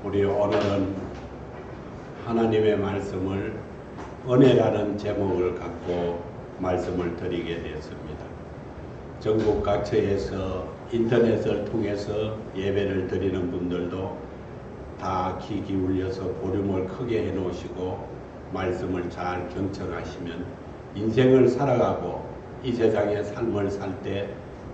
우리 오늘은 하나님의 말씀을 은혜라는 제목을 갖고 말씀을 드리게 되었습니다. 전국 각처에서 인터넷을 통해서 예배를 드리는 분들도 다 귀 기울여서 볼륨을 크게 해놓으시고 말씀을 잘 경청하시면 인생을 살아가고 이 세상의 삶을 살 때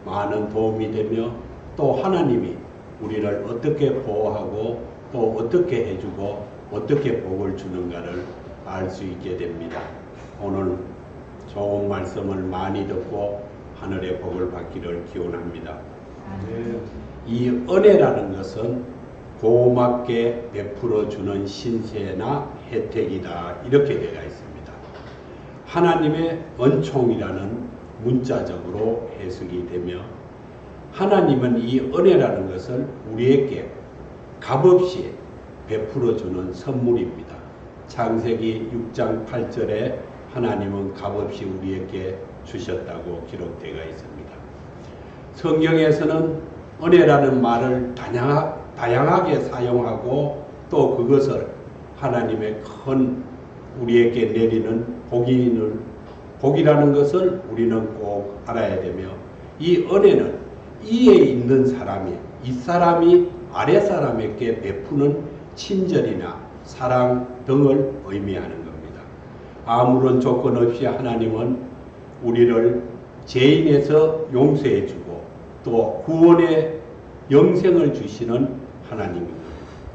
많은 도움이 되며 또 하나님이 우리를 어떻게 보호하고 또 어떻게 해주고 어떻게 복을 주는가를 알 수 있게 됩니다. 오늘 좋은 말씀을 많이 듣고 하늘의 복을 받기를 기원합니다. 이 은혜라는 것은 고맙게 베풀어주는 신세나 혜택이다, 이렇게 되어 있습니다. 하나님의 은총이라는 문자적으로 해석이 되며, 하나님은 이 은혜라는 것을 우리에게 값없이 베풀어주는 선물입니다. 창세기 6장 8절에 하나님은 값없이 우리에게 주셨다고 기록되어 있습니다. 성경에서는 은혜라는 말을 다양하게 사용하고 또 그것을 하나님의 큰 우리에게 내리는 복이라는 것을 우리는 꼭 알아야 되며, 이 은혜는 이에 있는 사람이 이 사람이 아래 사람에게 베푸는 친절이나 사랑 등을 의미하는 겁니다. 아무런 조건 없이 하나님은 우리를 죄인에서 용서해주고 또 구원의 영생을 주시는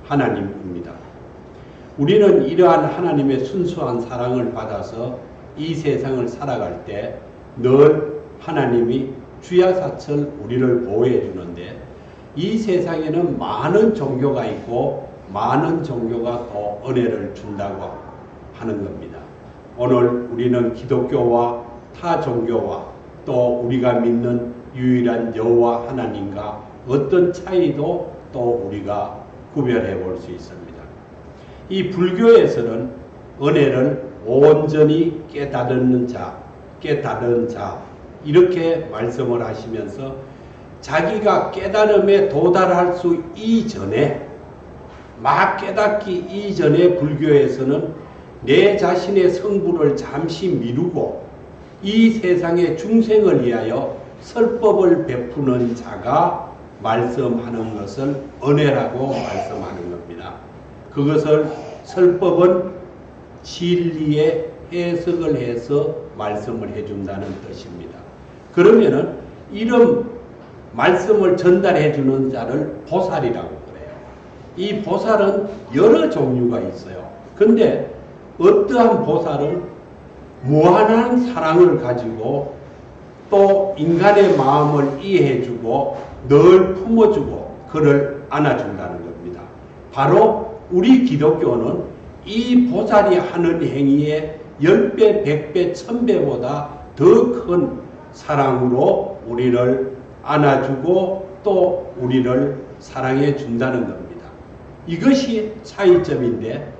하나님입니다. 우리는 이러한 하나님의 순수한 사랑을 받아서 이 세상을 살아갈 때 늘 하나님이 주야사철 우리를 보호해 주는데, 이 세상에는 많은 종교가 있고 많은 종교가 또 은혜를 준다고 하는 겁니다. 오늘 우리는 기독교와 타 종교와 또 우리가 믿는 유일한 여호와 하나님과 어떤 차이도 또 우리가 구별해 볼 수 있습니다. 이 불교에서는 은혜를 온전히 깨달은 자 이렇게 말씀을 하시면서, 자기가 깨달음에 도달할 수 이전에, 막 깨닫기 이전에 불교에서는 내 자신의 성부를 잠시 미루고 이 세상의 중생을 위하여 설법을 베푸는 자가 말씀하는 것을 은혜라고 말씀하는 겁니다. 그것을 설법은 진리의 해석을 해서 말씀을 해준다는 뜻입니다. 그러면은 이런 말씀을 전달해 주는 자를 보살이라고 그래요. 이 보살은 여러 종류가 있어요. 근데 어떠한 보살은 무한한 사랑을 가지고 또 인간의 마음을 이해해 주고 늘 품어주고 그를 안아준다는 겁니다. 바로 우리 기독교는 이 보살이 하는 행위에 10배, 100배, 1000배보다 더 큰 사랑으로 우리를 안아주고 또 우리를 사랑해 준다는 겁니다. 이것이 차이점인데,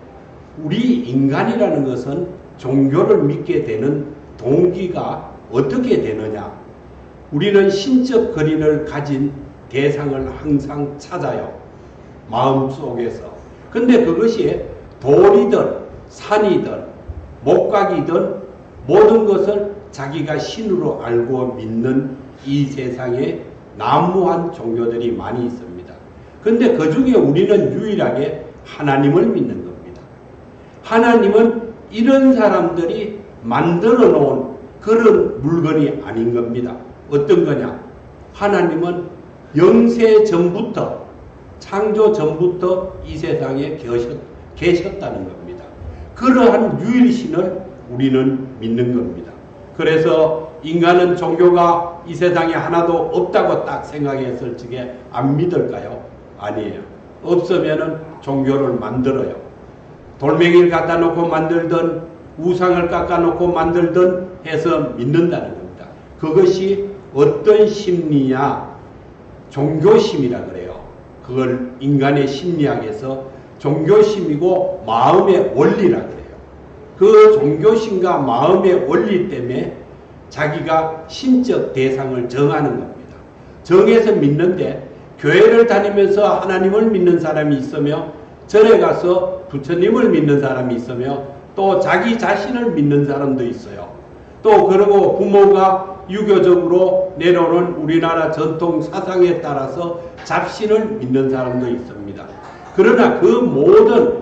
우리 인간이라는 것은 종교를 믿게 되는 동기가 어떻게 되느냐? 우리는 신적 거리를 가진 대상을 항상 찾아요, 마음속에서. 근데 그것이 돌이든 산이든 목각이든 모든 것을 자기가 신으로 알고 믿는 이 세상에 난무한 종교들이 많이 있습니다. 근데 그 중에 우리는 유일하게 하나님을 믿는 겁니다. 하나님은 이런 사람들이 만들어 놓은 그런 물건이 아닌 겁니다. 어떤 거냐? 하나님은 영세 전부터, 창조 전부터 이 세상에 계셨다는 겁니다. 그러한 유일신을 우리는 믿는 겁니다. 그래서 인간은 종교가 이 세상에 하나도 없다고 딱 생각했을 적에 안 믿을까요? 아니에요. 없으면은 종교를 만들어요. 돌멩이를 갖다 놓고 만들든 우상을 깎아 놓고 만들든 해서 믿는다는 겁니다. 그것이 어떤 심리냐? 종교심이라 그래요. 그걸 인간의 심리학에서 종교심이고 마음의 원리라 그래요. 그 종교심과 마음의 원리 때문에 자기가 신적 대상을 정하는 겁니다. 정해서 믿는데, 교회를 다니면서 하나님을 믿는 사람이 있으며 절에 가서 부처님을 믿는 사람이 있으며 또 자기 자신을 믿는 사람도 있어요. 또 그리고 부모가 유교적으로 내려오는 우리나라 전통 사상에 따라서 잡신을 믿는 사람도 있습니다. 그러나 그 모든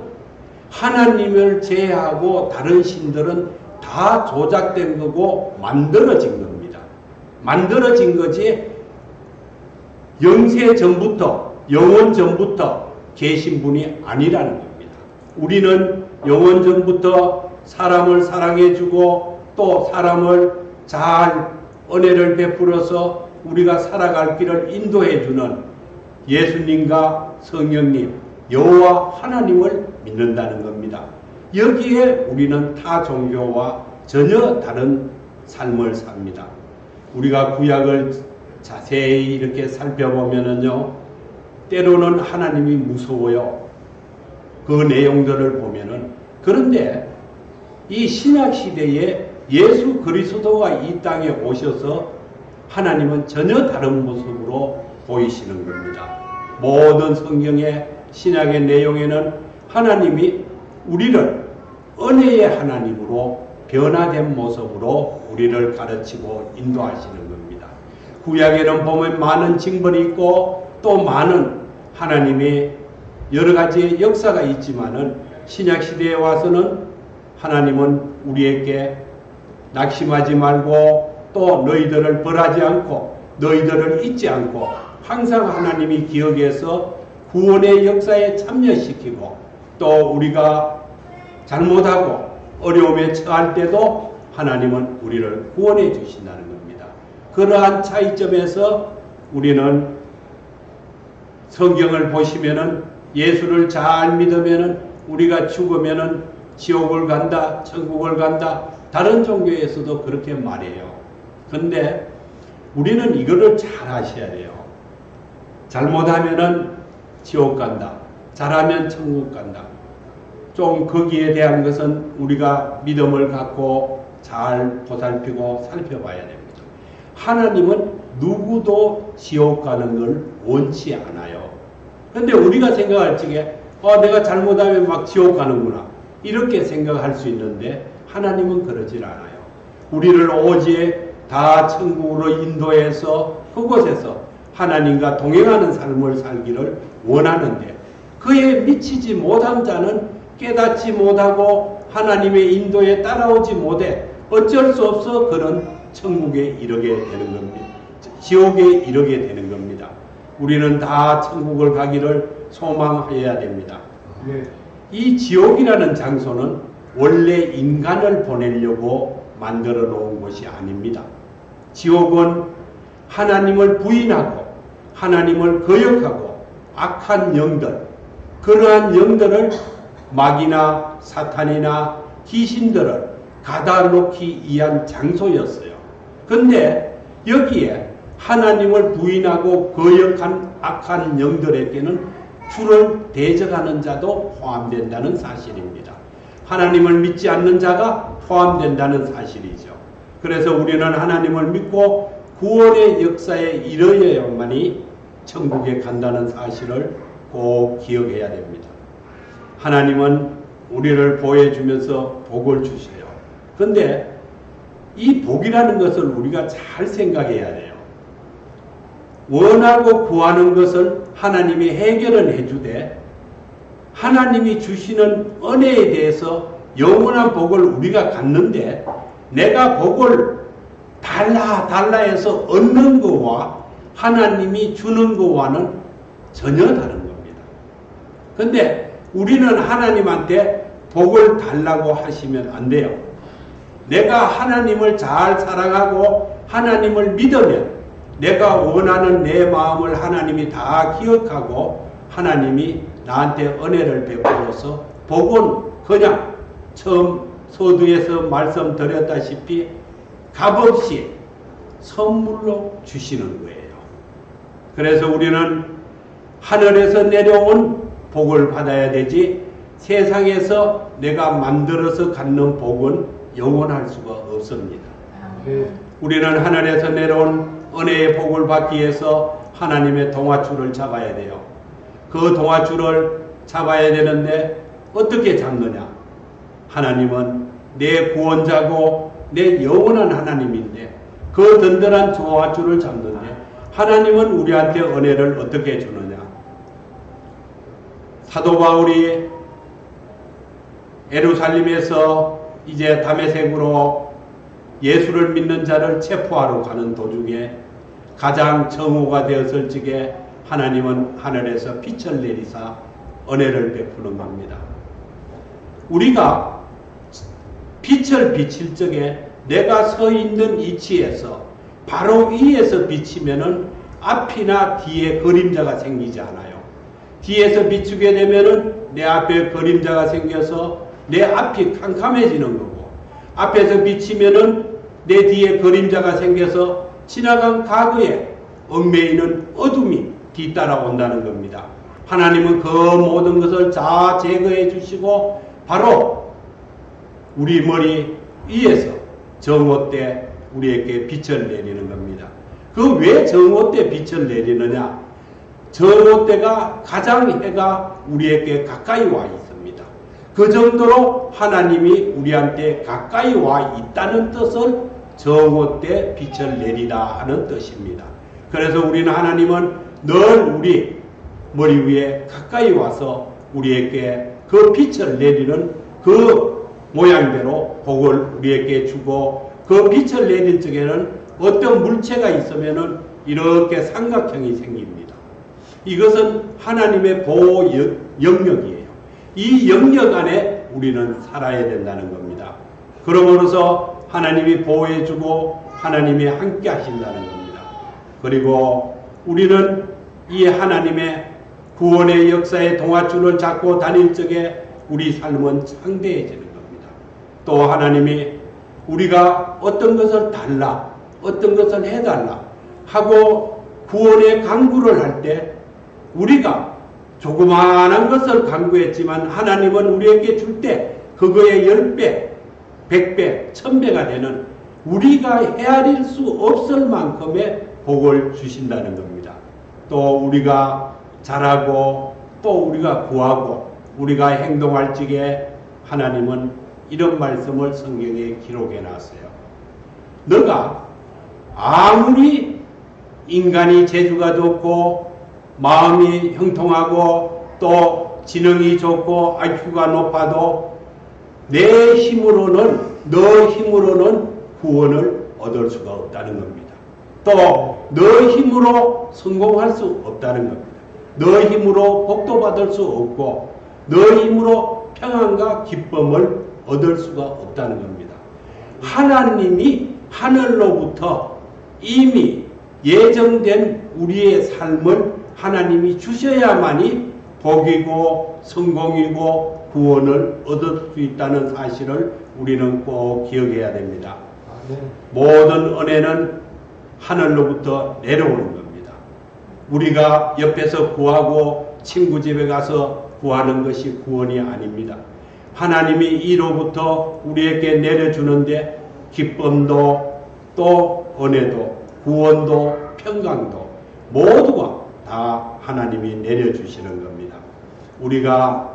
하나님을 제외하고 다른 신들은 다 조작된 거고 만들어진 겁니다. 만들어진 거지 영세 전부터 영원 전부터 계신 분이 아니라는 겁니다. 우리는 영원 전부터 사람을 사랑해주고 또 사람을 잘 은혜를 베풀어서 우리가 살아갈 길을 인도해주는 예수님과 성령님, 여호와 하나님을 믿는다는 겁니다. 여기에 우리는 타 종교와 전혀 다른 삶을 삽니다. 우리가 구약을 자세히 이렇게 살펴보면은요, 때로는 하나님이 무서워요. 그 내용들을 보면은. 그런데 이 신약 시대에 예수 그리스도가 이 땅에 오셔서 하나님은 전혀 다른 모습으로 보이시는 겁니다. 모든 성경의 신약의 내용에는 하나님이 우리를 은혜의 하나님으로 변화된 모습으로 우리를 가르치고 인도하시는 겁니다. 구약에는 보면 많은 징벌이 있고 또 많은 하나님의 여러 가지 역사가 있지만은 신약 시대에 와서는 하나님은 우리에게 낙심하지 말고 또 너희들을 벌하지 않고 너희들을 잊지 않고 항상 하나님이 기억해서 구원의 역사에 참여시키고 또 우리가 잘못하고 어려움에 처할 때도 하나님은 우리를 구원해 주신다는 겁니다. 그러한 차이점에서 우리는 성경을 보시면은 예수를 잘 믿으면은 우리가 죽으면은 지옥을 간다, 천국을 간다, 다른 종교에서도 그렇게 말해요. 근데 우리는 이거를 잘 아셔야 돼요. 잘못하면은 지옥 간다, 잘하면 천국 간다. 좀 거기에 대한 것은 우리가 믿음을 갖고 잘 보살피고 살펴봐야 됩니다. 하나님은 누구도 지옥 가는 걸 원치 않아요. 근데 우리가 생각할 적에 내가 잘못하면 막 지옥 가는구나 이렇게 생각할 수 있는데 하나님은 그러질 않아요. 우리를 오직 다 천국으로 인도해서 그곳에서 하나님과 동행하는 삶을 살기를 원하는데 그에 미치지 못한 자는 깨닫지 못하고 하나님의 인도에 따라오지 못해 어쩔 수 없어 그런 천국에 이르게 되는 겁니다. 지옥에 이르게 되는 겁니다. 우리는 다 천국을 가기를 소망해야 됩니다. 이 지옥이라는 장소는 원래 인간을 보내려고 만들어 놓은 곳이 아닙니다. 지옥은 하나님을 부인하고 하나님을 거역하고 악한 영들, 그러한 영들을 마귀나 사탄이나 귀신들을 가다 놓기 위한 장소였어요. 근데 여기에 하나님을 부인하고 거역한 악한 영들에게는 주를 대적하는 자도 포함된다는 사실입니다. 하나님을 믿지 않는 자가 포함된다는 사실이죠. 그래서 우리는 하나님을 믿고 구원의 역사에 이르러야만이 천국에 간다는 사실을 꼭 기억해야 됩니다. 하나님은 우리를 보호해주면서 복을 주셔요. 그런데 이 복이라는 것을 우리가 잘 생각해야 돼요. 원하고 구하는 것을 하나님이 해결은 해주되 하나님이 주시는 은혜에 대해서 영원한 복을 우리가 갖는데 내가 복을 달라 해서 얻는 것과 하나님이 주는 것과는 전혀 다른 겁니다. 근데 우리는 하나님한테 복을 달라고 하시면 안 돼요. 내가 하나님을 잘 사랑하고 하나님을 믿으면 내가 원하는 내 마음을 하나님이 다 기억하고 하나님이 나한테 은혜를 베풀어서 복은 그냥 처음 서두에서 말씀드렸다시피 값없이 선물로 주시는 거예요. 그래서 우리는 하늘에서 내려온 복을 받아야 되지 세상에서 내가 만들어서 갖는 복은 영원할 수가 없습니다. 우리는 하늘에서 내려온 은혜의 복을 받기 위해서 하나님의 동아줄을 잡아야 돼요. 그 동아줄을 잡아야 되는데 어떻게 잡느냐? 하나님은 내 구원자고 내 영원한 하나님인데 그 든든한 주와 주를 잡는데 하나님은 우리한테 은혜를 어떻게 주느냐? 사도 바울이 예루살렘에서 이제 다메섹으로 예수를 믿는 자를 체포하러 가는 도중에 가장 정오가 되었을 적에 하나님은 하늘에서 빛을 내리사 은혜를 베푸는 겁니다. 우리가 빛을 비칠 적에 내가 서 있는 위치에서 바로 위에서 비치면은 앞이나 뒤에 그림자가 생기지 않아요. 뒤에서 비추게 되면은 내 앞에 그림자가 생겨서 내 앞이 캄캄해지는 거고, 앞에서 비치면은 내 뒤에 그림자가 생겨서 지나간 과거에 얽매이는 어둠이 뒤따라온다는 겁니다. 하나님은 그 모든 것을 다 제거해 주시고 바로 우리 머리 위에서 정오 때 우리에게 빛을 내리는 겁니다. 그 왜 정오 때 빛을 내리느냐? 정오 때가 가장 해가 우리에게 가까이 와 있습니다. 그 정도로 하나님이 우리한테 가까이 와 있다는 뜻을 정오 때 빛을 내리라 하는 뜻입니다. 그래서 우리는 하나님은 늘 우리 머리 위에 가까이 와서 우리에게 그 빛을 내리는 그 모양대로 복을 우리에게 주고, 그 빛을 내릴 적에는 어떤 물체가 있으면은 이렇게 삼각형이 생깁니다. 이것은 하나님의 보호 영역이에요. 이 영역 안에 우리는 살아야 된다는 겁니다. 그러므로서 하나님이 보호해주고 하나님이 함께 하신다는 겁니다. 그리고 우리는 이 하나님의 구원의 역사의 동아줄을 잡고 다닐 적에 우리 삶은 창대해지는 겁니다. 또 하나님이 우리가 어떤 것을 달라, 어떤 것을 해달라 하고 구원의 강구를 할 때 우리가 조그마한 것을 강구했지만 하나님은 우리에게 줄 때 그거의 10배, 100배, 1000배가 되는 우리가 헤아릴 수 없을 만큼의 복을 주신다는 겁니다. 또 우리가 잘하고 또 우리가 구하고 우리가 행동할 적에 하나님은 이런 말씀을 성경에 기록해 놨어요. 너가 아무리 인간이 재주가 좋고 마음이 형통하고 또 지능이 좋고 IQ가 높아도 내 힘으로는, 너 힘으로는 구원을 얻을 수가 없다는 겁니다. 또 너 힘으로 성공할 수 없다는 겁니다. 너 힘으로 복도 받을 수 없고 너 힘으로 평안과 기쁨을 얻을 수가 없다는 겁니다. 하나님이 하늘로부터 이미 예정된 우리의 삶을 하나님이 주셔야만이 복이고 성공이고 구원을 얻을 수 있다는 사실을 우리는 꼭 기억해야 됩니다. 모든 은혜는 하늘로부터 내려오는 겁니다. 우리가 옆에서 구하고 친구 집에 가서 구하는 것이 구원이 아닙니다. 하나님이 이로부터 우리에게 내려주는데 기쁨도 또 은혜도 구원도 평강도 모두가 다 하나님이 내려주시는 겁니다. 우리가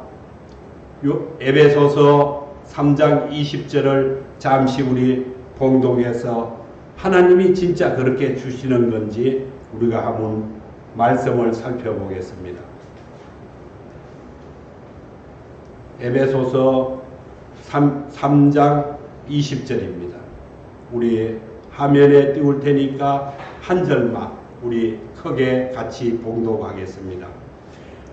에베소서 3장 20절을 잠시 우리 봉독해서 하나님이 진짜 그렇게 주시는 건지 우리가 한번 말씀을 살펴보겠습니다. 에베소서 3장 20절입니다. 우리 화면에 띄울 테니까 한 절만 우리 크게 같이 봉독하겠습니다.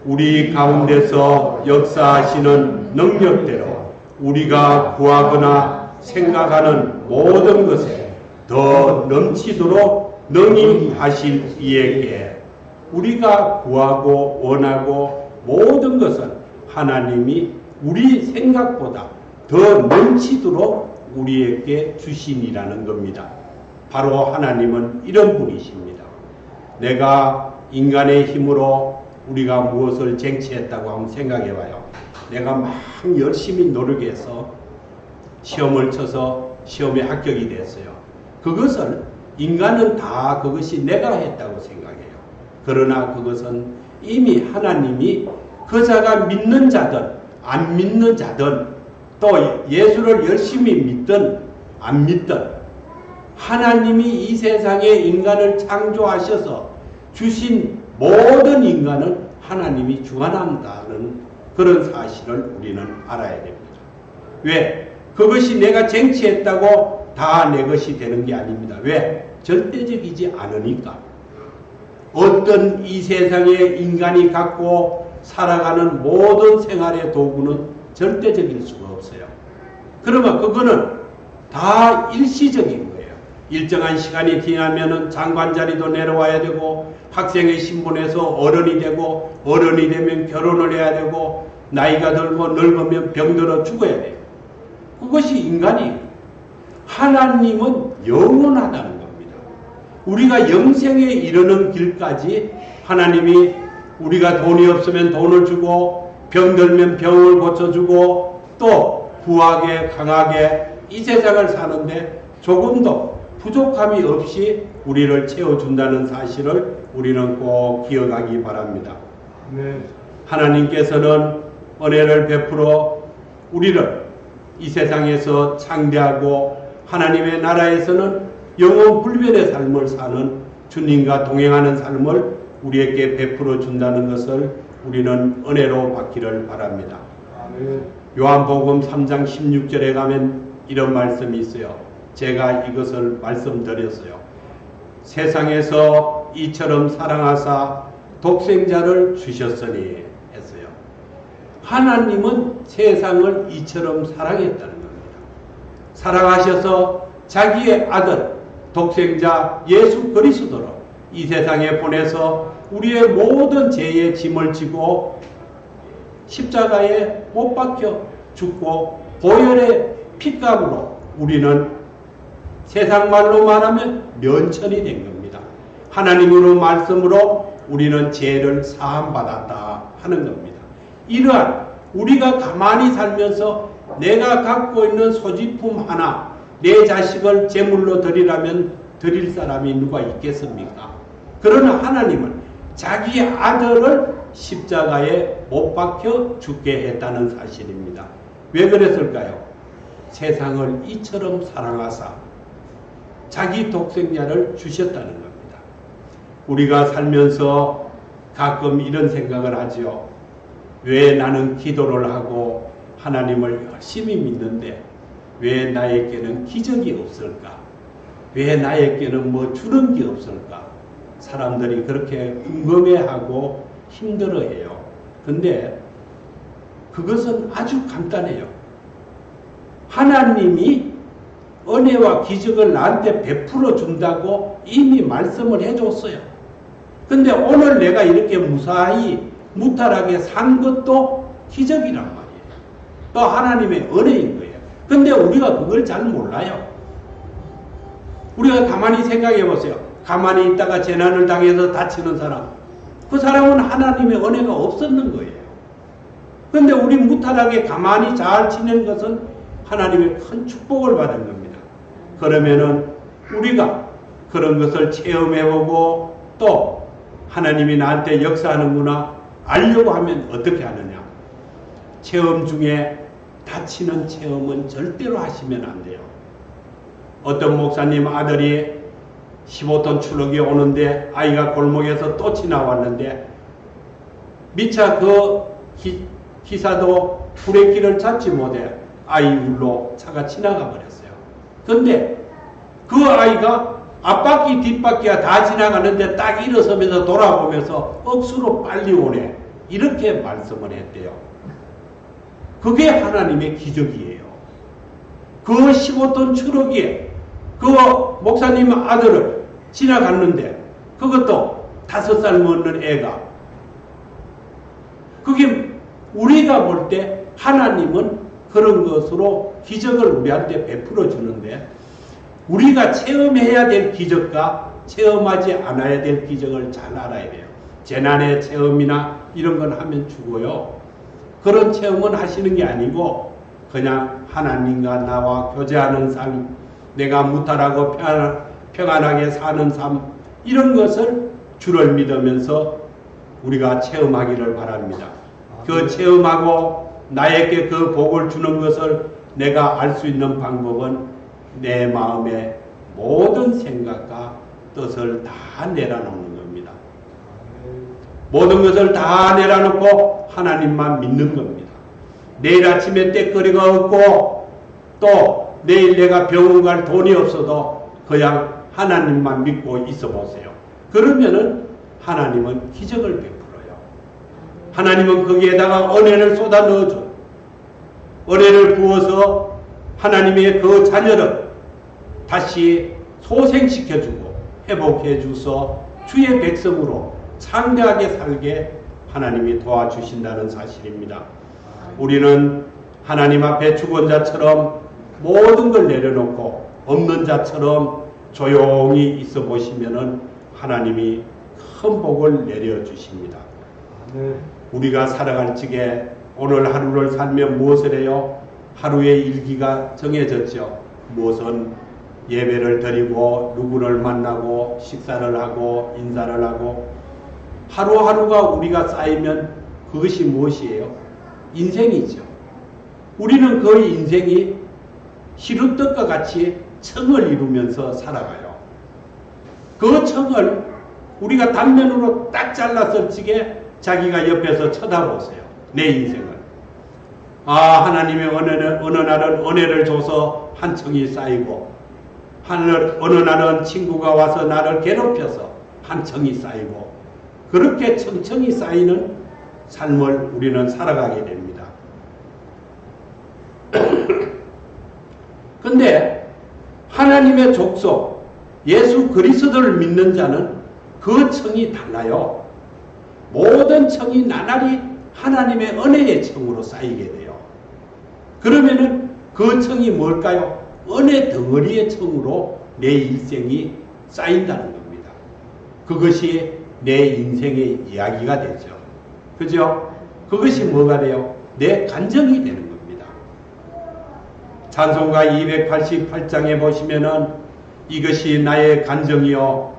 우리 가운데서 역사하시는 능력대로 우리가 구하거나 생각하는 모든 것에 더 넘치도록 능히 하실 이에게 우리가 구하고 원하고 모든 것은 하나님이 우리 생각보다 더 넘치도록 우리에게 주신이라는 겁니다. 바로 하나님은 이런 분이십니다. 내가 인간의 힘으로 우리가 무엇을 쟁취했다고 한번 생각해봐요. 내가 막 열심히 노력해서 시험을 쳐서 시험에 합격이 됐어요. 그것을 인간은 다 그것이 내가 했다고 생각해요. 그러나 그것은 이미 하나님이 그 자가 믿는 자든 안 믿는 자든 또 예수를 열심히 믿든 안 믿든 하나님이 이 세상에 인간을 창조하셔서 주신 모든 인간은 하나님이 주관한다는 그런 사실을 우리는 알아야 됩니다. 왜? 그것이 내가 쟁취했다고 다 내 것이 되는 게 아닙니다. 왜? 절대적이지 않으니까. 어떤 이 세상에 인간이 갖고 살아가는 모든 생활의 도구는 절대적일 수가 없어요. 그러면 그거는 다 일시적인 거예요. 일정한 시간이 지나면은 장관 자리도 내려와야 되고, 학생의 신분에서 어른이 되고, 어른이 되면 결혼을 해야 되고, 나이가 들고 늙으면 병들어 죽어야 돼요. 그것이 인간이에요. 하나님은 영원하다는 겁니다. 우리가 영생에 이르는 길까지 하나님이 우리가 돈이 없으면 돈을 주고, 병들면 병을 고쳐주고, 또 부하게 강하게 이 세상을 사는데 조금도 부족함이 없이 우리를 채워준다는 사실을 우리는 꼭 기억하기 바랍니다. 네. 하나님께서는 은혜를 베풀어 우리를 이 세상에서 창대하고 하나님의 나라에서는 영원 불변의 삶을 사는 주님과 동행하는 삶을 우리에게 베풀어 준다는 것을 우리는 은혜로 받기를 바랍니다. 아멘. 요한복음 3장 16절에 가면 이런 말씀이 있어요. 제가 이것을 말씀드렸어요. 세상에서 이처럼 사랑하사 독생자를 주셨으니 했어요. 하나님은 세상을 이처럼 사랑했다는 겁니다. 사랑하셔서 자기의 아들 독생자 예수 그리스도로 이 세상에 보내서 우리의 모든 죄의 짐을 지고 십자가에 못 박혀 죽고 보혈의 피값으로 우리는 세상 말로 말하면 면천이 된 겁니다. 하나님으로 말씀으로 우리는 죄를 사함받았다 하는 겁니다. 이러한 우리가 가만히 살면서 내가 갖고 있는 소지품 하나 내 자식을 제물로 드리라면 드릴 사람이 누가 있겠습니까? 그러나 하나님은 자기의 아들을 십자가에 못 박혀 죽게 했다는 사실입니다. 왜 그랬을까요? 세상을 이처럼 사랑하사 자기 독생자를 주셨다는 겁니다. 우리가 살면서 가끔 이런 생각을 하죠. 왜 나는 기도를 하고 하나님을 열심히 믿는데 왜 나에게는 기적이 없을까? 왜 나에게는 뭐 주는 게 없을까? 사람들이 그렇게 궁금해하고 힘들어해요. 근데 그것은 아주 간단해요. 하나님이 은혜와 기적을 나한테 베풀어 준다고 이미 말씀을 해줬어요. 근데 오늘 내가 이렇게 무사히 무탈하게 산 것도 기적이란 말이에요. 또 하나님의 은혜인 거예요. 근데 우리가 그걸 잘 몰라요. 우리가 가만히 생각해 보세요. 가만히 있다가 재난을 당해서 다치는 사람, 그 사람은 하나님의 은혜가 없었는 거예요. 그런데 우리 무탈하게 가만히 잘 지낸 것은 하나님의 큰 축복을 받은 겁니다. 그러면은 우리가 그런 것을 체험해보고 또 하나님이 나한테 역사하는구나 알려고 하면 어떻게 하느냐. 체험 중에 다치는 체험은 절대로 하시면 안 돼요. 어떤 목사님 아들이 15톤 추럭이 오는데 아이가 골목에서 또 지나왔는데 미처 그 기사도 브레이크를 잡지 못해 아이 울로 차가 지나가 버렸어요. 근데 그 아이가 앞바퀴 뒷바퀴가 다 지나가는데 딱 일어서면서 돌아보면서 억수로 빨리 오네. 이렇게 말씀을 했대요. 그게 하나님의 기적이에요. 그 15톤 추럭이 그 목사님 아들을 지나갔는데 그것도 5살 먹는 애가 그게 우리가 볼 때 하나님은 그런 것으로 기적을 우리한테 베풀어 주는데 우리가 체험해야 될 기적과 체험하지 않아야 될 기적을 잘 알아야 돼요. 재난의 체험이나 이런 건 하면 죽어요. 그런 체험은 하시는 게 아니고 그냥 하나님과 나와 교제하는 삶, 내가 무탈하고 평안하게 사는 삶, 이런 것을 주를 믿으면서 우리가 체험하기를 바랍니다. 그 체험하고 나에게 그 복을 주는 것을 내가 알 수 있는 방법은 내 마음의 모든 생각과 뜻을 다 내려놓는 겁니다. 모든 것을 다 내려놓고 하나님만 믿는 겁니다. 내일 아침에 떼거리가 없고 또 내일 내가 병원 갈 돈이 없어도 그냥 하나님만 믿고 있어 보세요. 그러면은 하나님은 기적을 베풀어요. 하나님은 거기에다가 은혜를 쏟아 넣어줘요. 은혜를 부어서 하나님의 그 자녀를 다시 소생시켜주고 회복해줘서 주의 백성으로 창대하게 살게 하나님이 도와주신다는 사실입니다. 우리는 하나님 앞에 죽은 자처럼 모든 걸 내려놓고 없는 자처럼 조용히 있어 보시면은 하나님이 큰 복을 내려주십니다. 우리가 살아갈 적에 오늘 하루를 살면 무엇을 해요? 하루의 일기가 정해졌죠. 무엇은 예배를 드리고 누구를 만나고 식사를 하고 인사를 하고 하루하루가 우리가 쌓이면 그것이 무엇이에요? 인생이죠. 우리는 그 인생이 시루떡과 같이 청을 이루면서 살아가요. 그 청을 우리가 단면으로 딱 잘랐을 적에 자기가 옆에서 쳐다보세요. 내 인생을. 아, 하나님의 어느 날은 은혜를 줘서 한 청이 쌓이고 어느 날은 친구가 와서 나를 괴롭혀서 한 청이 쌓이고 그렇게 청청이 쌓이는 삶을 우리는 살아가게 됩니다. 근데 하나님의 족속 예수 그리스도를 믿는 자는 그 청이 달라요. 모든 청이 나날이 하나님의 은혜의 청으로 쌓이게 돼요. 그러면은 그 청이 뭘까요? 은혜 덩어리의 청으로 내 일생이 쌓인다는 겁니다. 그것이 내 인생의 이야기가 되죠. 그죠? 그것이 뭐가 돼요? 내 간정이 되는 겁니다. 찬송가 288장에 보시면은 이것이 나의 간정이요.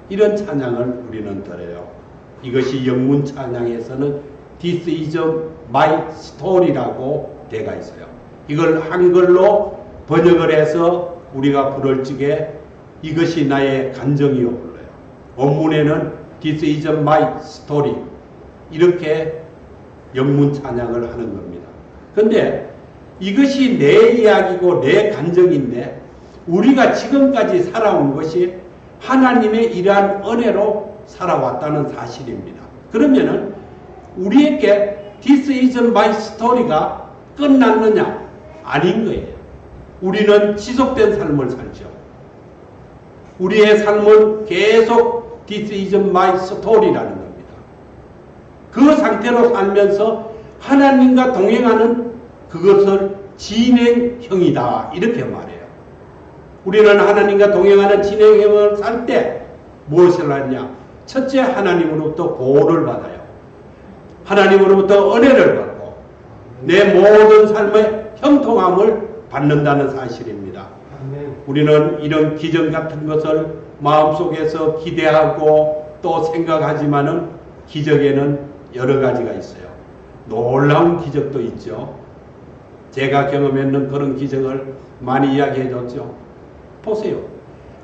이런 찬양을 우리는 들어요. 이것이 영문 찬양에서는 This is my story라고 되어 있어요. 이걸 한글로 번역을 해서 우리가 부를 적에 이것이 나의 간정이요 불러요. 원문에는 This is my story 이렇게 영문 찬양을 하는 겁니다. 근데 이것이 내 이야기고 내 간정인데 우리가 지금까지 살아온 것이 하나님의 이러한 은혜로 살아왔다는 사실입니다. 그러면은 우리에게 This is my story가 끝났느냐? 아닌 거예요. 우리는 지속된 삶을 살죠. 우리의 삶은 계속 This is my story라는 겁니다. 그 상태로 살면서 하나님과 동행하는 그것을 진행형이다. 이렇게 말해요. 우리는 하나님과 동행하는 진행형을 살 때 무엇을 하냐? 첫째, 하나님으로부터 보호를 받아요. 하나님으로부터 은혜를 받고 내 모든 삶의 형통함을 받는다는 사실입니다. 우리는 이런 기적 같은 것을 마음속에서 기대하고 또 생각하지만은 기적에는 여러 가지가 있어요. 놀라운 기적도 있죠. 제가 경험했는 그런 기적을 많이 이야기해 줬죠. 보세요.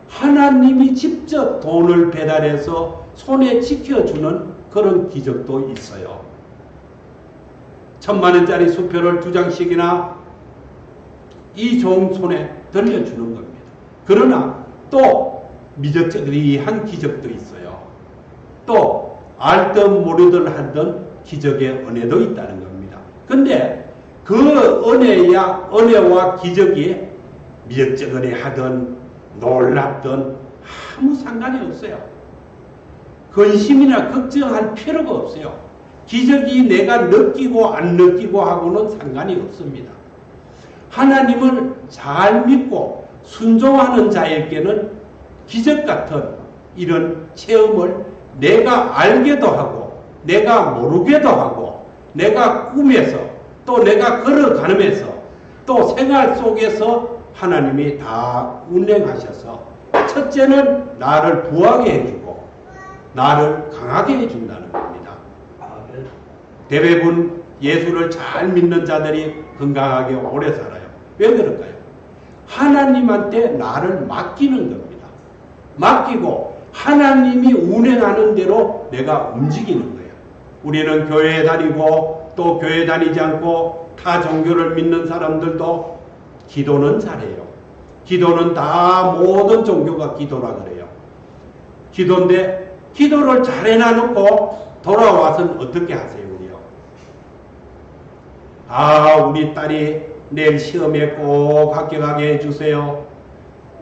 하나님이 직접 돈을 배달해서 손에 지켜주는 그런 기적도 있어요. 10,000,000원짜리 수표를 2장씩이나 이 종 손에 들려주는 겁니다. 그러나 또 미적거리한 기적도 있어요. 또 알듯 모르듯 하던 기적의 은혜도 있다는 겁니다. 근데 그 은혜와 기적이 미적거리 하든 놀랍든 아무 상관이 없어요. 근심이나 걱정할 필요가 없어요. 기적이 내가 느끼고 안 느끼고 하고는 상관이 없습니다. 하나님을 잘 믿고 순종하는 자에게는 기적 같은 이런 체험을 내가 알게도 하고 내가 모르게도 하고 내가 꿈에서 또 내가 걸어가면서 또 생활 속에서 하나님이 다 운행하셔서 첫째는 나를 부하게 해주고 나를 강하게 해준다는 겁니다. 대부분 예수를 잘 믿는 자들이 건강하게 오래 살아요. 왜 그럴까요? 하나님한테 나를 맡기는 겁니다. 맡기고 하나님이 운행하는 대로 내가 움직이는 거예요. 우리는 교회에 다니고 또 교회 다니지 않고 타 종교를 믿는 사람들도 기도는 잘해요. 기도는 다 모든 종교가 기도라 그래요. 기도인데 기도를 잘 해놔놓고 돌아와서는 어떻게 하세요, 우리요? 우리 딸이 내일 시험에 꼭 합격하게 해주세요.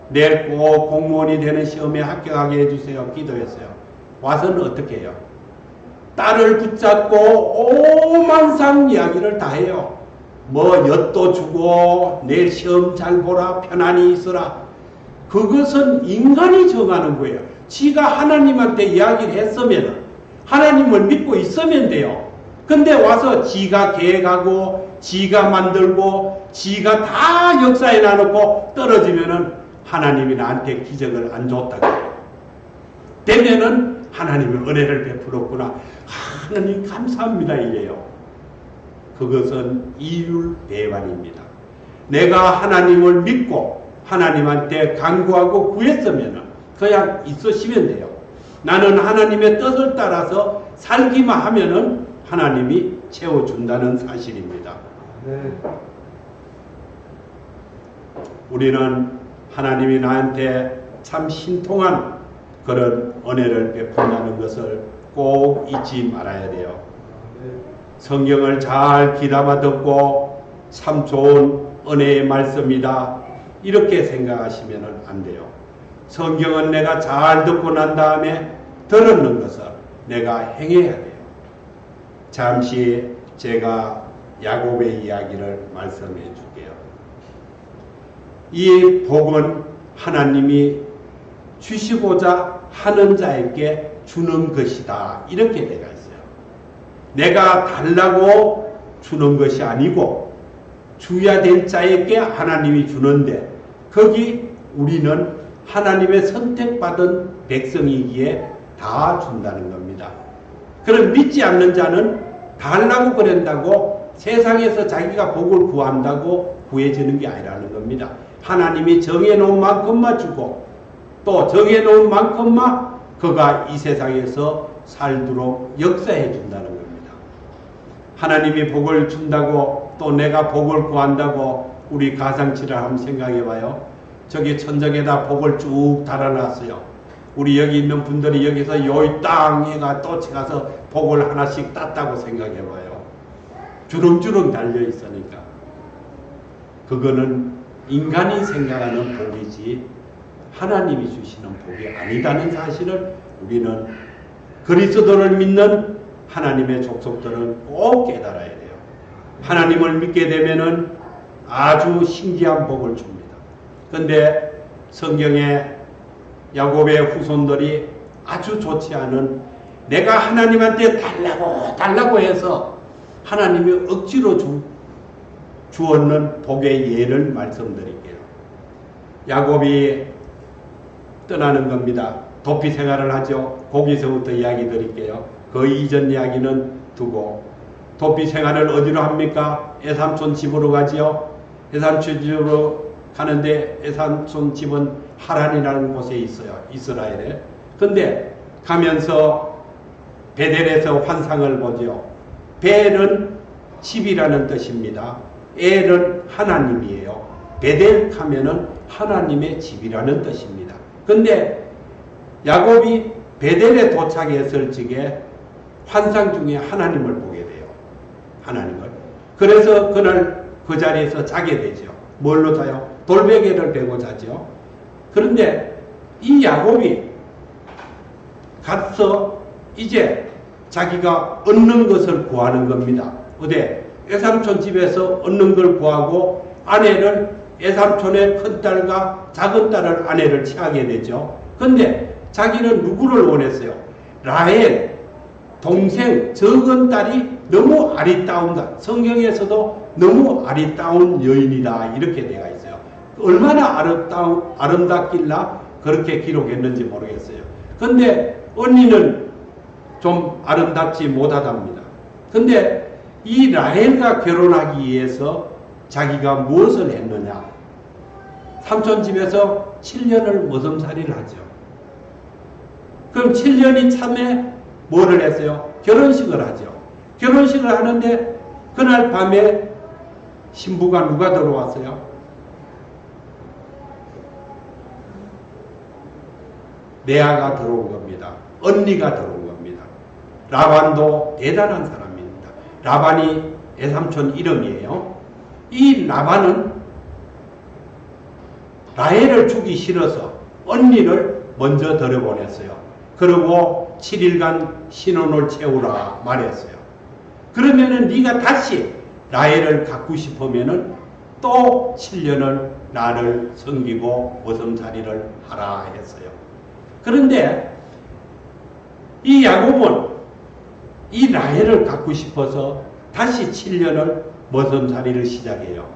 내일 꼭 공무원이 되는 시험에 합격하게 해주세요. 기도했어요. 와서는 어떻게 해요? 딸을 붙잡고 오만상 이야기를 다 해요. 뭐 엿도 주고 내일 시험 잘 보라, 편안히 있어라. 그것은 인간이 정하는 거예요. 지가 하나님한테 이야기를 했으면 하나님을 믿고 있으면 돼요. 근데 와서 지가 계획하고 지가 만들고 지가 다 역사에 놔놓고 떨어지면은 하나님이 나한테 기적을 안 줬다고 해요. 되면은 하나님의 은혜를 베풀었구나. 하나님 감사합니다 이래요. 그것은 이율배반입니다. 내가 하나님을 믿고 하나님한테 간구하고 구했으면 그냥 있으시면 돼요. 나는 하나님의 뜻을 따라서 살기만 하면은 하나님이 채워준다는 사실입니다. 네. 우리는 하나님이 나한테 참 신통한 그런 은혜를 베푼다는 것을 꼭 잊지 말아야 돼요. 성경을 잘 귀담아 듣고 참 좋은 은혜의 말씀이다 이렇게 생각하시면 안 돼요. 성경은 내가 잘 듣고 난 다음에 들었는 것을 내가 행해야 돼요. 잠시 제가 야곱의 이야기를 말씀해 줄게요. 이 복은 하나님이 주시고자 하는 자에게 주는 것이다 이렇게 되어 있어요. 내가 달라고 주는 것이 아니고 주야 될 자에게 하나님이 주는데 거기 우리는 하나님의 선택받은 백성이기에 다 준다는 겁니다. 그럼 믿지 않는 자는 달라고 그런다고 세상에서 자기가 복을 구한다고 구해지는 게 아니라는 겁니다. 하나님이 정해놓은 만큼만 주고 또 정해놓은 만큼만 그가 이 세상에서 살도록 역사해 준다는 겁니다. 하나님이 복을 준다고 또 내가 복을 구한다고 우리 가상치를 한번 생각해 봐요. 저기 천정에다 복을 쭉 달아놨어요. 우리 여기 있는 분들이 여기서 요 땅에가 또 가서 복을 하나씩 땄다고 생각해 봐요. 주렁주렁 달려 있으니까. 그거는 인간이 생각하는 복이지 하나님이 주시는 복이 아니다는 사실을 우리는 그리스도를 믿는 하나님의 족속들은 꼭 깨달아야 돼요. 하나님을 믿게 되면은 아주 신기한 복을 줍니다. 그런데 성경에 야곱의 후손들이 아주 좋지 않은 내가 하나님한테 달라고 해서 하나님이 억지로 주었는 복의 예를 말씀드릴게요. 야곱이 떠나는 겁니다. 도피 생활을 하죠. 거기서부터 이야기 드릴게요. 그 이전 이야기는 두고 도피 생활을 어디로 합니까? 에삼촌 집으로 가지요. 에삼촌 집으로 가는데 에삼촌 집은 하란이라는 곳에 있어요. 이스라엘에. 근데 가면서 베델에서 환상을 보죠. 벨은 집이라는 뜻입니다. 엘은 하나님이에요. 베델 하면은 하나님의 집이라는 뜻입니다. 근데 야곱이 베델에 도착했을 적에 환상 중에 하나님을 보게 돼요. 하나님을. 그래서 그날 그 자리에서 자게 되죠. 뭘로 자요? 돌베개를 베고 자죠. 그런데 이 야곱이 가서 이제 자기가 얻는 것을 구하는 겁니다. 어디? 에삼촌 집에서 얻는 걸 구하고 아내를 에삼촌의 큰딸과 작은딸을 아내를 취하게 되죠. 근데 자기는 누구를 원했어요? 라헬 동생 적은 딸이 너무 아리따운다. 성경에서도 너무 아리따운 여인이다 이렇게 되어 있어요. 얼마나 아름답길라 그렇게 기록했는지 모르겠어요. 근데 언니는 좀 아름답지 못하답니다. 근데 이 라헬과 결혼하기 위해서 자기가 무엇을 했느냐? 삼촌 집에서 7년을 머슴살이를 하죠. 그럼 7년이 참에 뭐를 했어요? 결혼식을 하죠. 결혼식을 하는데 그날 밤에 신부가 누가 들어왔어요? 레아가 들어온 겁니다. 언니가 들어온 겁니다. 라반도 대단한 사람입니다. 라반이 애삼촌 이름이에요. 이 라반은 라헬을 주기 싫어서 언니를 먼저 들여보냈어요. 그리고 7일간 신혼을 채우라 말했어요. 그러면은 네가 다시 라헬을 갖고 싶으면은 또 7년을 나를 섬기고 머슴살이를 하라 했어요. 그런데 이 야곱은 이 라헬을 갖고 싶어서 다시 7년을 머슴살이를 시작해요.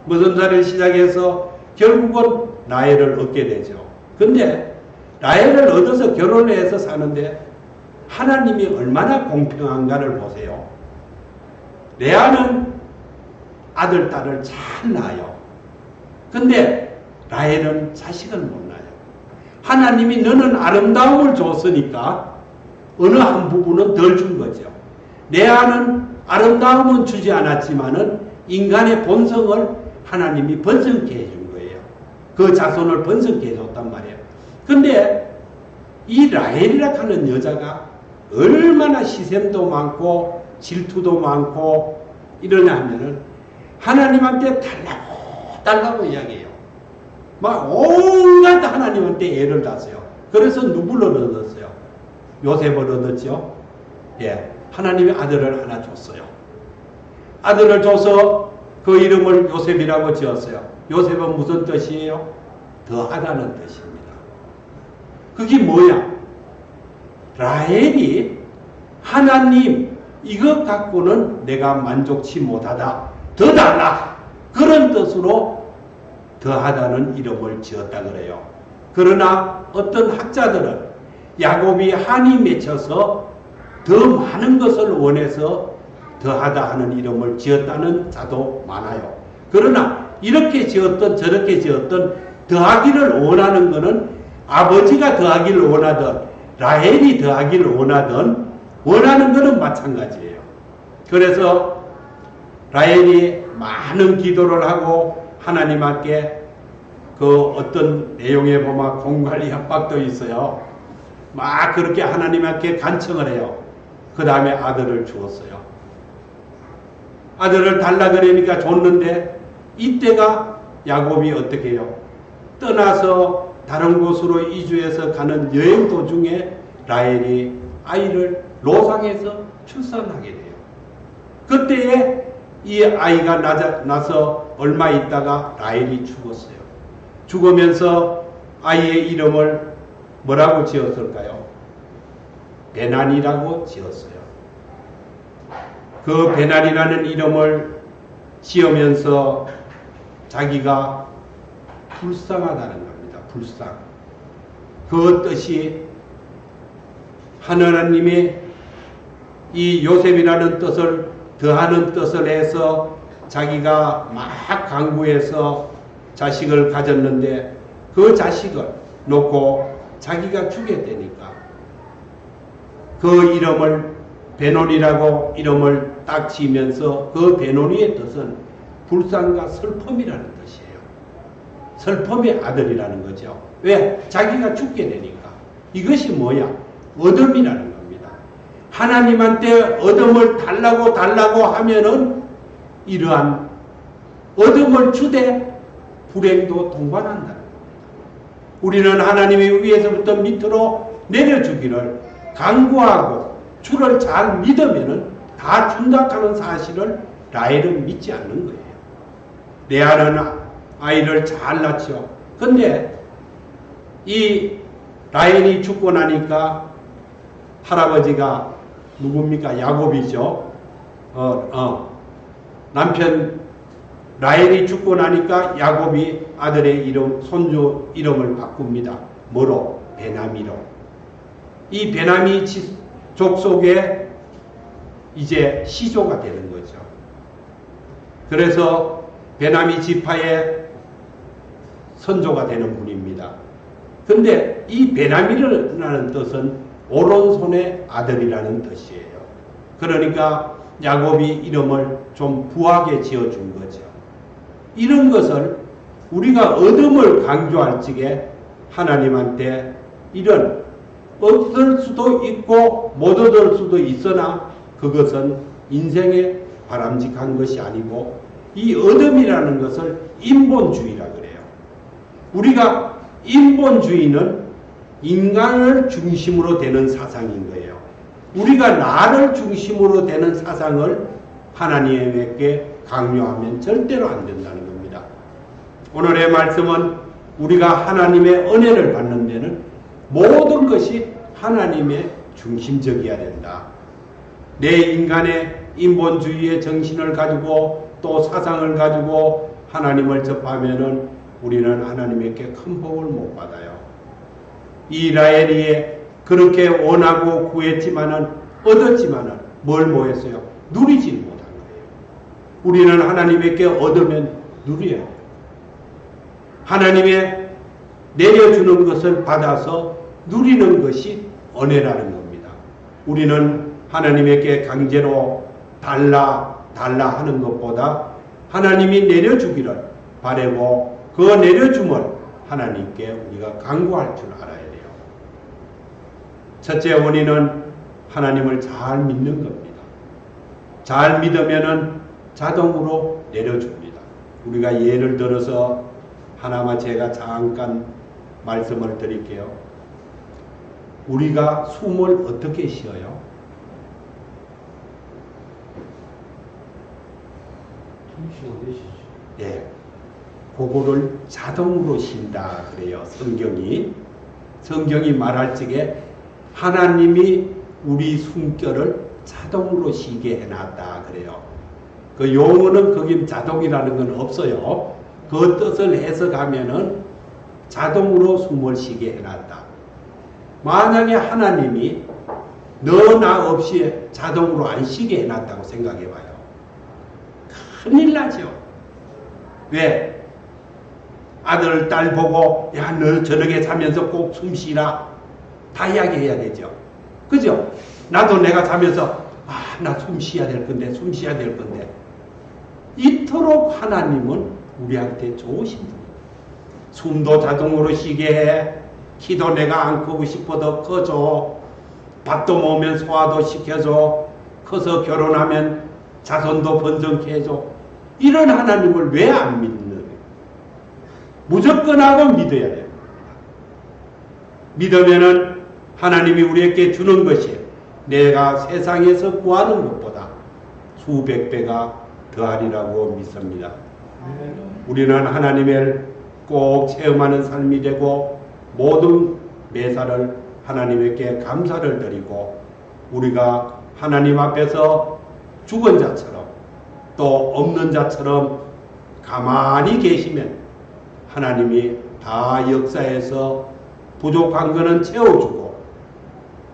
머슴살이를 시작해서 결국은 라헬을 얻게 되죠. 근데 라헬을 얻어서 결혼을 해서 사는데 하나님이 얼마나 공평한가를 보세요. 레아는 아들, 딸을 잘 낳아요. 근데 라헬은 자식을 못 낳아요. 하나님이 너는 아름다움을 줬으니까 어느 한 부분은 덜 준 거죠. 레아는 아름다움은 주지 않았지만은 인간의 본성을 하나님이 번성케 해준 거예요. 그 자손을 번성케 해줬단 말이에요. 근데 이 라헬이라 하는 여자가 얼마나 시샘도 많고 질투도 많고 이러냐 하면은 하나님한테 달라고 이야기해요. 막 온갖 하나님한테 애를 땄어요. 그래서 누구를 얻었어요? 요셉을 얻었죠. 예, 하나님이 아들을 하나 줬어요. 아들을 줘서 그 이름을 요셉이라고 지었어요. 요셉은 무슨 뜻이에요? 더하다는 뜻입니다. 그게 뭐야? 라헬이 하나님 이것 갖고는 내가 만족치 못하다. 더 달라. 그런 뜻으로 더하다는 이름을 지었다 그래요. 그러나 어떤 학자들은 야곱이 한이 맺혀서 더 많은 것을 원해서 더하다 하는 이름을 지었다는 자도 많아요. 그러나 이렇게 지었던 저렇게 지었던 더하기를 원하는 것은 아버지가 더하기를 원하든 라헬이 더하기를 원하든 원하는 것은 마찬가지예요. 그래서 라헬이 많은 기도를 하고 하나님께 그 어떤 내용에 보면 공관리 협박도 있어요. 막 그렇게 하나님께 간청을 해요. 그 다음에 아들을 주었어요. 아들을 달라 그러니까 줬는데 이때가 야곱이 어떻게 해요? 떠나서 다른 곳으로 이주해서 가는 여행 도중에 라헬이 아이를 로상에서 출산하게 돼요. 그때에 이 아이가 나서 얼마 있다가 라헬이 죽었어요. 죽으면서 아이의 이름을 뭐라고 지었을까요? 베난이라고 지었어요. 그 베난이라는 이름을 지으면서 자기가 불쌍하다는 겁니다. 불쌍. 그 뜻이 하나님이 이 요셉이라는 뜻을 더하는 뜻을 해서 자기가 막 강구해서 자식을 가졌는데 그 자식을 놓고 자기가 주게 되니까 그 이름을 베논이라고 이름을 딱 지으면서 그 베논이의 뜻은 불쌍과 슬픔이라는 뜻이에요. 슬픔의 아들이라는 거죠. 왜? 자기가 죽게 되니까. 이것이 뭐야? 어둠이라는 겁니다. 하나님한테 어둠을 달라고 하면은 이러한 어둠을 주되 불행도 동반한다는 겁니다. 우리는 하나님이 위에서부터 밑으로 내려주기를 간구하고 주를 잘 믿으면은 다 준다 하는 사실을 라헬은 믿지 않는 거예요. 레아는 아이를 잘 낳죠. 근데 이 라헬이 죽고 나니까 할아버지가 누굽니까? 야곱이죠. 남편 라헬이 죽고 나니까 야곱이 아들의 이름, 손주 이름을 바꿉니다. 뭐로? 베냐민으로. 이 베냐민 족 속에 이제 시조가 되는 거죠. 그래서 베냐민 지파의 선조가 되는 분입니다. 근데 이 베냐민이라는 뜻은 오른손의 아들이라는 뜻이에요. 그러니까 야곱이 이름을 좀 부하게 지어준 거죠. 이런 것을 우리가 얻음을 강조할 적에 하나님한테 이런 얻을 수도 있고 못 얻을 수도 있으나 그것은 인생에 바람직한 것이 아니고 이 얻음이라는 것을 인본주의라 그래요. 우리가 인본주의는 인간을 중심으로 되는 사상인 거예요. 우리가 나를 중심으로 되는 사상을 하나님에게 강요하면 절대로 안 된다는 겁니다. 오늘의 말씀은 우리가 하나님의 은혜를 받는 데는 모든 것이 하나님의 중심적이어야 된다. 내 인간의 인본주의의 정신을 가지고 또 사상을 가지고 하나님을 접하면은 우리는 하나님에게 큰 복을 못 받아요. 이스라엘이 그렇게 원하고 구했지만은 얻었지만은 뭘 못했어요? 누리지 못한 거예요. 우리는 하나님에게 얻으면 누려야 돼요. 하나님의 내려주는 것을 받아서 누리는 것이 은혜라는 겁니다. 우리는 하나님에게 강제로 달라 하는 것보다 하나님이 내려주기를 바라고 그 내려줌을 하나님께 우리가 간구할 줄 알아야 돼요. 첫째 원인은 하나님을 잘 믿는 겁니다. 잘 믿으면은 자동으로 내려줍니다. 우리가 예를 들어서 하나만 제가 잠깐 말씀을 드릴게요. 우리가 숨을 어떻게 쉬어요? 예, 그거를 자동으로 쉰다 그래요. 성경이 말할 적에 하나님이 우리 숨결을 자동으로 쉬게 해놨다 그래요. 그 용어는 거긴 자동이라는 건 없어요. 그 뜻을 해석하면은 자동으로 숨을 쉬게 해놨다. 만약에 하나님이 너 나 없이 자동으로 안 쉬게 해놨다고 생각해봐요. 큰일 나죠. 왜? 아들, 딸 보고 야, 너 저녁에 자면서 꼭 숨 쉬라. 다 이야기해야 되죠. 그죠? 나도 내가 자면서 나 숨 쉬어야 될 건데 숨 쉬어야 될 건데 이토록 하나님은 우리한테 좋으신 분이에요. 숨도 자동으로 쉬게 해. 키도 내가 안 크고 싶어도 커줘. 밥도 먹으면 소화도 시켜줘. 커서 결혼하면 자손도 번성케 해줘. 이런 하나님을 왜 안 믿는 거예요? 무조건 하고 믿어야 돼요. 믿으면은 하나님이 우리에게 주는 것이 내가 세상에서 구하는 것보다 수백 배가 더하리라고 믿습니다. 우리는 하나님을 꼭 체험하는 삶이 되고 모든 매사를 하나님에게 감사를 드리고 우리가 하나님 앞에서 죽은 자처럼 또 없는 자처럼 가만히 계시면 하나님이 다 역사에서 부족한 것은 채워주고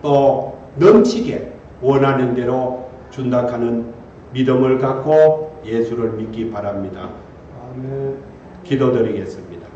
또 넘치게 원하는 대로 준다 하는 믿음을 갖고 예수를 믿기 바랍니다. 아멘. 기도드리겠습니다.